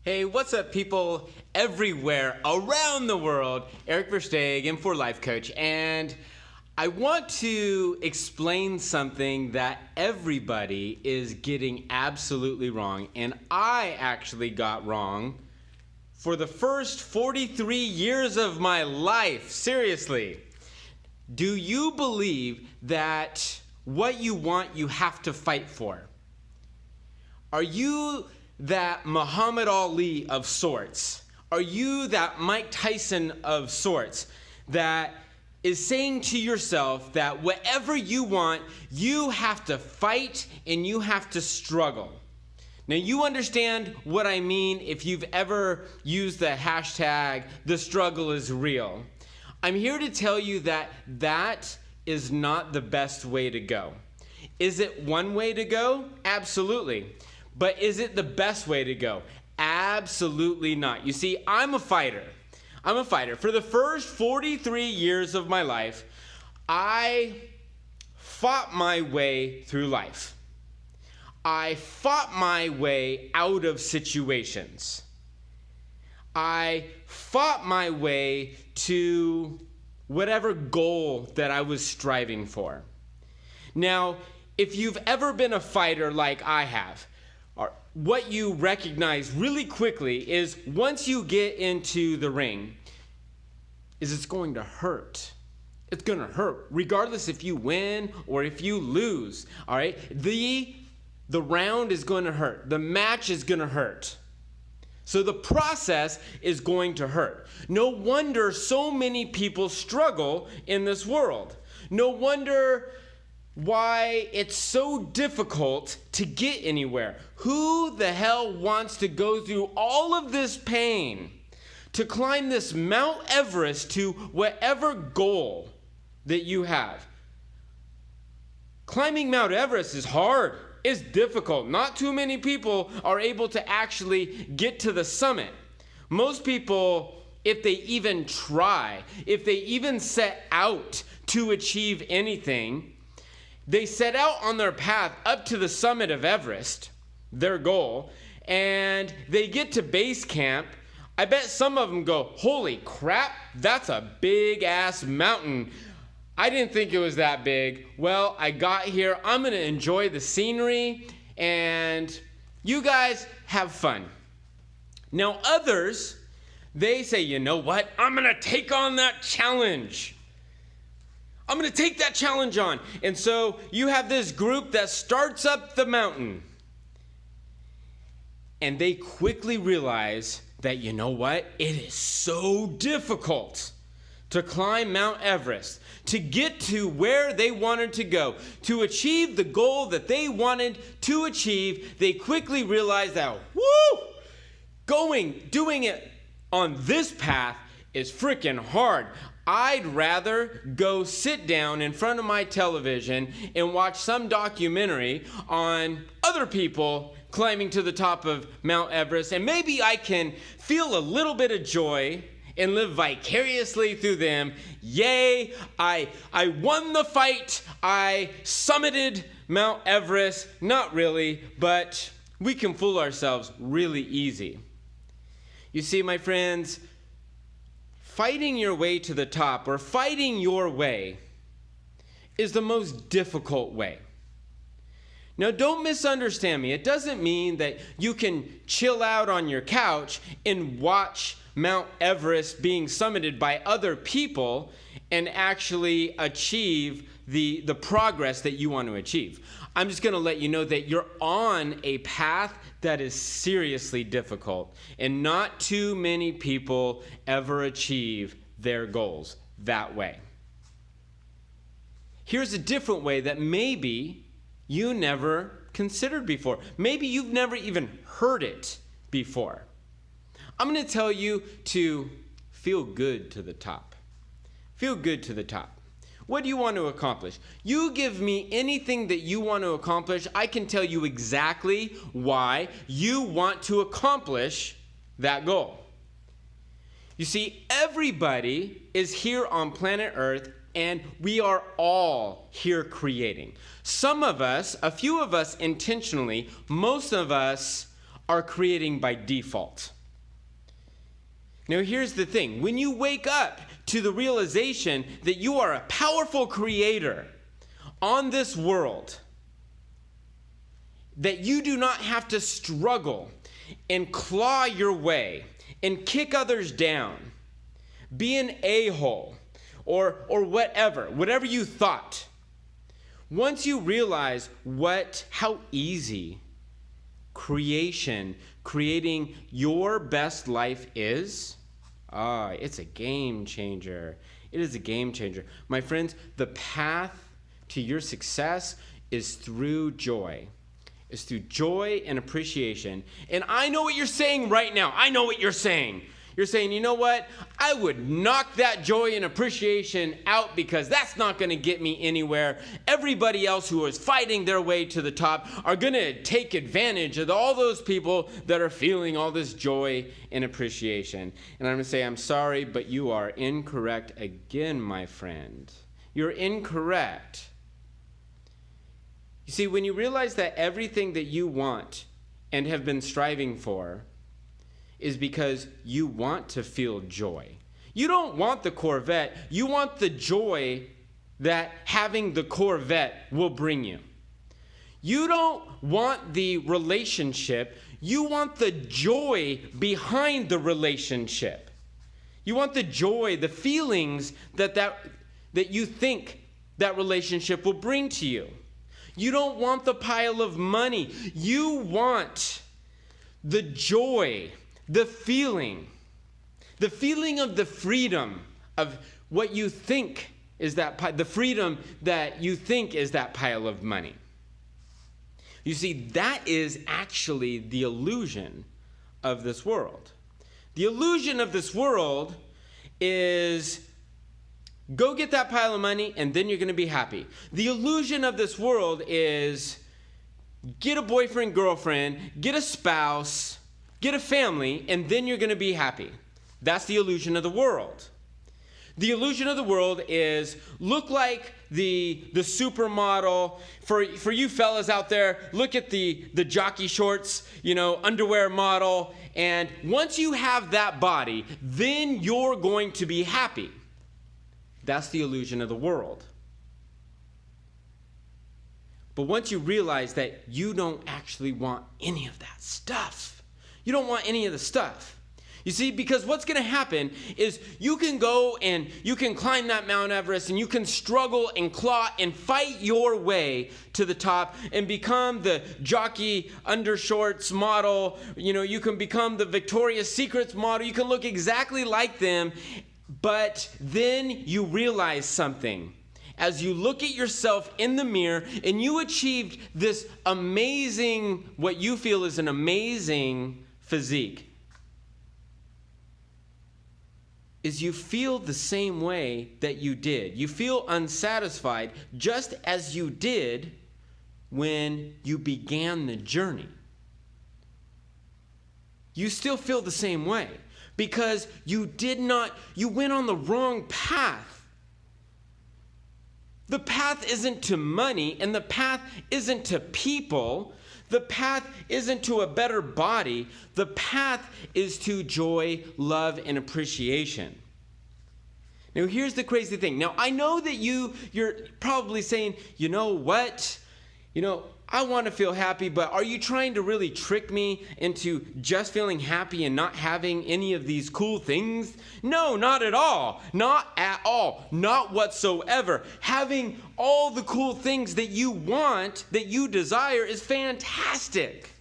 Hey, what's up, people everywhere around the world? Eric Versteeg, M4 Life Coach, and I want to explain something that everybody is getting absolutely wrong, and I actually got wrong for the first 43 years of my life. Seriously. Do you believe that what you want, you have to fight for? Are you that Muhammad Ali of sorts? Are you that Mike Tyson of sorts that is saying to yourself that whatever you want, you have to fight and you have to struggle? Now, you understand what I mean if you've ever used the hashtag, the struggle is real. I'm here to tell you that that is not the best way to go. Is it one way to go? Absolutely. But is it the best way to go? Absolutely not. You see, I'm a fighter. For the first 43 years of my life, I fought my way through life. I fought my way out of situations. I fought my way to whatever goal that I was striving for. Now, if you've ever been a fighter like I have, what you recognize really quickly is once you get into the ring, is it's going to hurt. It's going to hurt, regardless if you win or if you lose, all right? The round is going to hurt. The match is going to hurt. So the process is going to hurt. No wonder so many people struggle in this world. No wonder why it's so difficult to get anywhere. Who the hell wants to go through all of this pain to climb this Mount Everest to whatever goal that you have? Climbing Mount Everest is hard. It's difficult. Not too many people are able to actually get to the summit. Most people, if they even try, if they even set out to achieve anything, they set out on their path up to the summit of Everest, their goal, and they get to base camp. I bet some of them go, holy crap, that's a big ass mountain. I didn't think it was that big. Well, I got here. I'm going to enjoy the scenery, and you guys have fun. Now, others, they say, you know what? I'm going to take on that challenge. I'm going to take that challenge on. And so you have this group that starts up the mountain. And they quickly realize that, you know what? It is so difficult to climb Mount Everest, to get to where they wanted to go, to achieve the goal that they wanted to achieve. They quickly realize that, doing it on this path is freaking hard. I'd rather go sit down in front of my television and watch some documentary on other people climbing to the top of Mount Everest, and maybe I can feel a little bit of joy and live vicariously through them. Yay, I won the fight. I summited Mount Everest. Not really, but we can fool ourselves really easy. You see, my friends, fighting your way to the top, or fighting your way, is the most difficult way. Now, don't misunderstand me. It doesn't mean that you can chill out on your couch and watch Mount Everest being summited by other people and actually achieve the progress that you want to achieve. I'm just going to let you know that you're on a path that is seriously difficult, and not too many people ever achieve their goals that way. Here's a different way that maybe you never considered before. Maybe you've never even heard it before. I'm going to tell you to feel good to the top. Feel good to the top. What do you want to accomplish? You give me anything that you want to accomplish, I can tell you exactly why you want to accomplish that goal. You see, everybody is here on planet Earth, and we are all here creating. Some of us, a few of us intentionally, most of us are creating by default. Now, here's the thing. When you wake up to the realization that you are a powerful creator on this world, that you do not have to struggle and claw your way and kick others down, be an a-hole, or whatever you thought. Once you realize how easy creating your best life is, it's a game changer. It is a game changer. My friends, the path to your success is through joy. It's through joy and appreciation. And I know what you're saying right now. I know what you're saying. You're saying, you know what? I would knock that joy and appreciation out because that's not going to get me anywhere. Everybody else who is fighting their way to the top are going to take advantage of all those people that are feeling all this joy and appreciation. And I'm going to say, I'm sorry, but you are incorrect again, my friend. You're incorrect. You see, when you realize that everything that you want and have been striving for is because you want to feel joy. You don't want the Corvette. You want the joy that having the Corvette will bring you. You don't want the relationship. You want the joy behind the relationship. You want the joy, the feelings that you think that relationship will bring to you. You don't want the pile of money. You want the joy, the feeling of the freedom of what you think is the freedom that you think is that pile of money. You see, that is actually the illusion of this world. The illusion of this world is go get that pile of money and then you're going to be happy. The illusion of this world is get a boyfriend, girlfriend, get a spouse, get a family, and then you're going to be happy. That's the illusion of the world. The illusion of the world is look like the supermodel. For you fellas out there, look at the jockey shorts, underwear model. And once you have that body, then you're going to be happy. That's the illusion of the world. But once you realize that you don't actually want any of that stuff, you don't want any of the stuff. You see, because what's going to happen is you can go and you can climb that Mount Everest and you can struggle and claw and fight your way to the top and become the jockey undershorts model. You can become the Victoria's Secrets model. You can look exactly like them. But then you realize something. As you look at yourself in the mirror and you achieved this amazing, what you feel is an amazing physique, is you feel the same way that you did. You feel unsatisfied just as you did when you began the journey. You still feel the same way because you went on the wrong path. The path isn't to money, and the path isn't to people. The path isn't to a better body. The path is to joy, love, and appreciation. Now, here's the crazy thing. Now, I know that you're probably saying, you know what? I want to feel happy, but are you trying to really trick me into just feeling happy and not having any of these cool things? No, not at all. Not at all. Not whatsoever. Having all the cool things that you want, that you desire, is fantastic.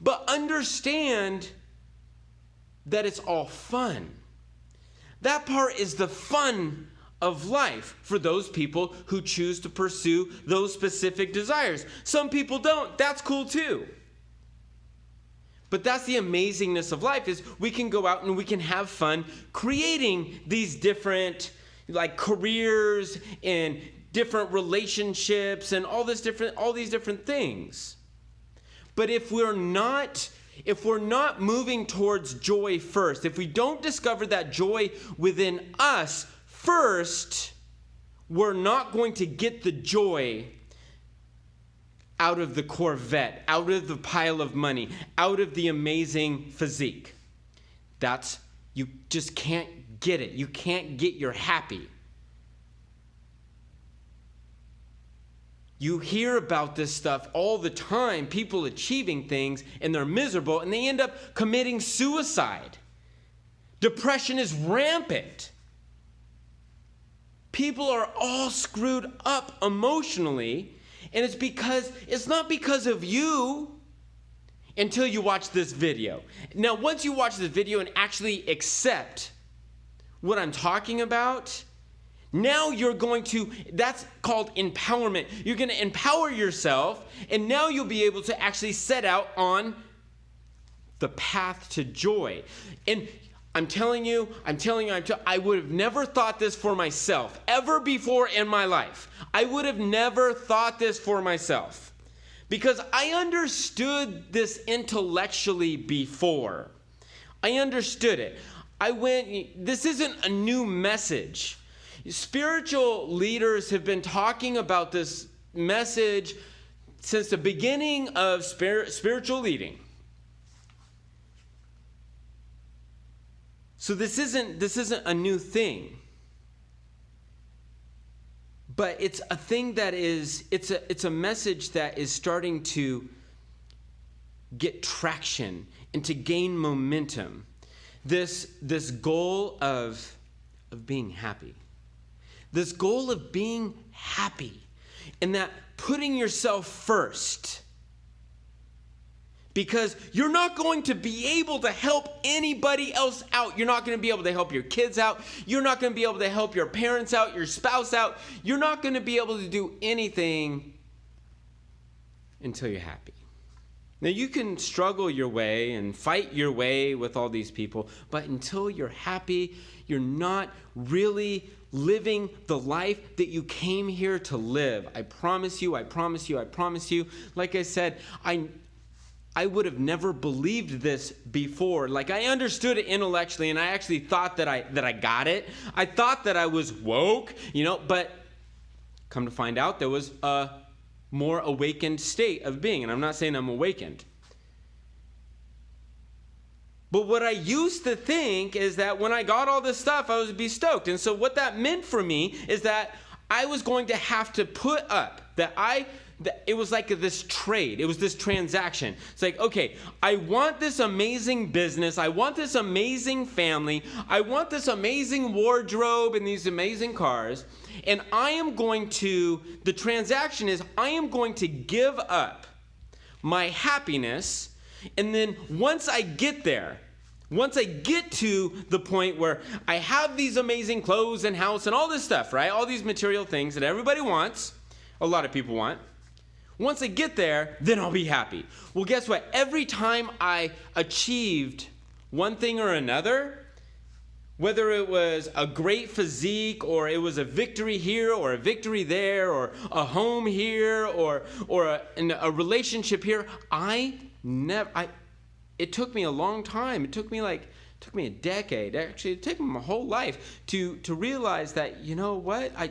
But understand that it's all fun. That part is the fun of life for those people who choose to pursue those specific desires. Some people don't. That's cool too. But that's the amazingness of life, is we can go out and we can have fun creating these different careers and different relationships and all these different things. But if we're not moving towards joy first, if we don't discover that joy within us first, we're not going to get the joy out of the Corvette, out of the pile of money, out of the amazing physique. That's you just can't get it. You can't get your happy. You hear about this stuff all the time, people achieving things, and they're miserable, and they end up committing suicide. Depression is rampant. People are all screwed up emotionally, and it's not because of you until you watch this video. Now, once you watch this video and actually accept what I'm talking about, now that's called empowerment. You're going to empower yourself, and now you'll be able to actually set out on the path to joy. And I'm telling you, I would have never thought this for myself ever before in my life. I would have never thought this for myself because I understood this intellectually before. I understood it. This isn't a new message. Spiritual leaders have been talking about this message since the beginning of spiritual leading. So this isn't a new thing. But it's a thing that it's a message that is starting to get traction and to gain momentum. This goal of being happy. This goal of being happy, and that putting yourself first. Because you're not going to be able to help anybody else out. You're not going to be able to help your kids out. You're not going to be able to help your parents out, your spouse out. You're not going to be able to do anything until you're happy. Now, you can struggle your way and fight your way with all these people, but until you're happy, you're not really living the life that you came here to live. I promise you, I promise you, I promise you. Like I said, I would have never believed this before. Like, I understood it intellectually, and I actually thought that I got it. I thought that I was woke, but come to find out there was a more awakened state of being. And I'm not saying I'm awakened. But what I used to think is that when I got all this stuff, I would be stoked. And so what that meant for me is that I was going to have to put up it was like this trade. It was this transaction. It's like, okay, I want this amazing business. I want this amazing family. I want this amazing wardrobe and these amazing cars. And the transaction is I am going to give up my happiness. And then once I get to the point where I have these amazing clothes and house and all this stuff, right? All these material things that everybody wants, a lot of people want. Once I get there, then I'll be happy. Well, guess what? Every time I achieved one thing or another, whether it was a great physique or it was a victory here or a victory there or a home here or a relationship here, it took me a long time. It took me a decade. Actually, it took me my whole life to realize that, you know what? I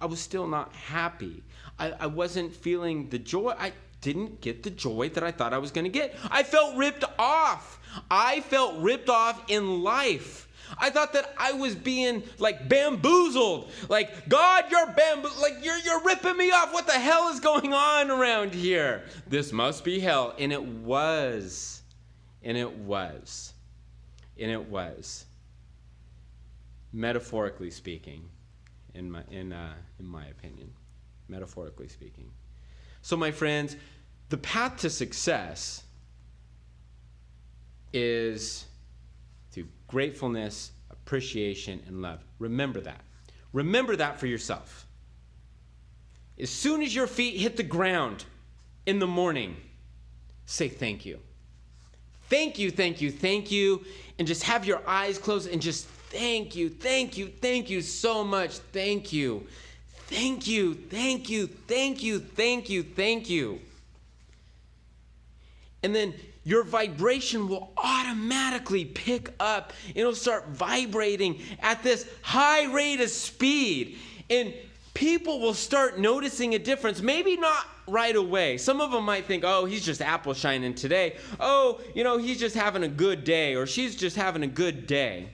was still not happy. I wasn't feeling the joy. I didn't get the joy that I thought I was going to get. I felt ripped off. I felt ripped off in life. I thought that I was being like bamboozled. Like, God, you're ripping me off. What the hell is going on around here? This must be hell. And it was. And it was. And it was. Metaphorically speaking, in my opinion. Metaphorically speaking. So, my friends, the path to success is through gratefulness, appreciation, and love. Remember that. Remember that for yourself. As soon as your feet hit the ground in the morning, say thank you. Thank you, thank you, thank you. And just have your eyes closed and just thank you, thank you, thank you so much. Thank you. Thank you, thank you, thank you, thank you, thank you. And then your vibration will automatically pick up. It'll start vibrating at this high rate of speed. And people will start noticing a difference. Maybe not right away. Some of them might think, oh, he's just apple shining today. Oh, he's just having a good day, or she's just having a good day.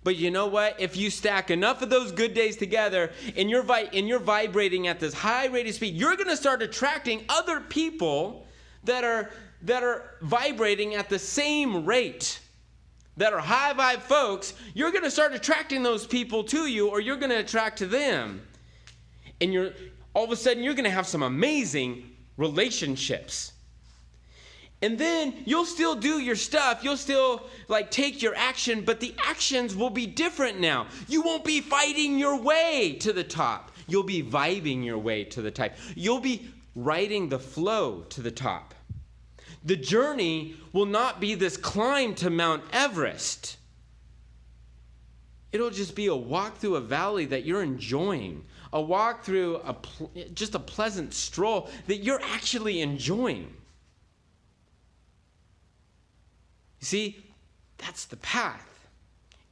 But you know what? If you stack enough of those good days together and you're vibrating at this high rate of speed, you're going to start attracting other people that are vibrating at the same rate, that are high vibe folks. You're going to start attracting those people to you, or you're going to attract to them. And all of a sudden, you're going to have some amazing relationships. And then you'll still do your stuff. You'll still take your action, but the actions will be different now. You won't be fighting your way to the top. You'll be vibing your way to the top. You'll be riding the flow to the top. The journey will not be this climb to Mount Everest. It'll just be a walk through a valley that you're enjoying. A walk through just a pleasant stroll that you're actually enjoying. You see, that's the path.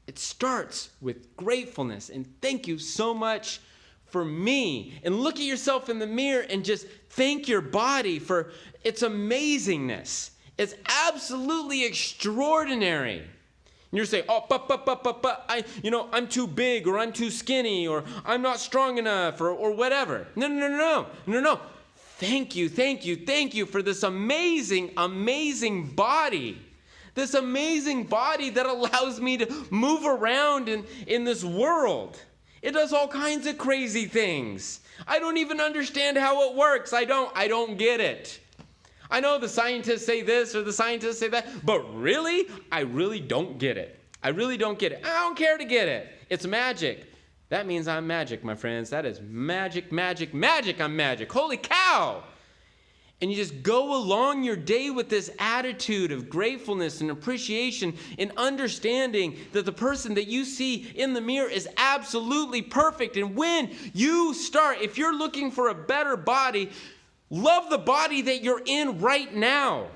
It starts with gratefulness. And thank you so much for me. And look at yourself in the mirror and just thank your body for its amazingness. It's absolutely extraordinary. And you're saying, I'm too big, or I'm too skinny, or I'm not strong enough, or whatever. No. Thank you for this amazing, amazing body. This amazing body that allows me to move around in this world. It does all kinds of crazy things. I don't even understand how it works. I don't get it. I know the scientists say this or the scientists say that, but really, I really don't get it. I really don't get it. I don't care to get it. It's magic. That means I'm magic, my friends. That is magic, magic, magic. I'm magic. Holy cow! And you just go along your day with this attitude of gratefulness and appreciation and understanding that the person that you see in the mirror is absolutely perfect. And when you start, if you're looking for a better body, love the body that you're in right now.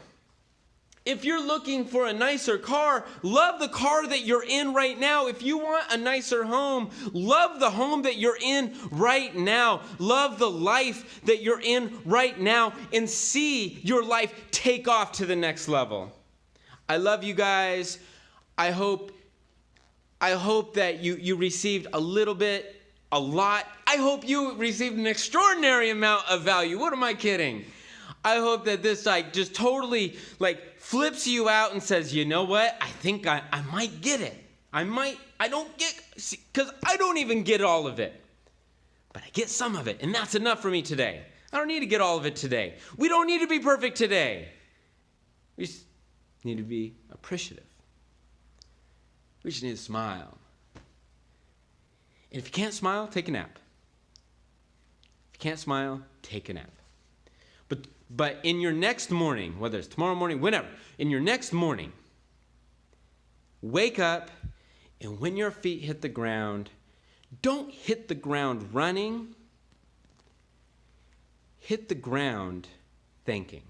If you're looking for a nicer car, love the car that you're in right now. If you want a nicer home, love the home that you're in right now. Love the life that you're in right now and see your life take off to the next level. I love you guys. I hope that you received a little bit, a lot. I hope you received an extraordinary amount of value. What am I kidding? I hope that this just totally flips you out and says, you know what? I think I might get it. Because I don't even get all of it. But I get some of it, and that's enough for me today. I don't need to get all of it today. We don't need to be perfect today. We just need to be appreciative. We just need to smile. And if you can't smile, take a nap. If you can't smile, take a nap. But in your next morning, whether it's tomorrow morning, whenever, in your next morning, wake up, and when your feet hit the ground, don't hit the ground running. Hit the ground thanking.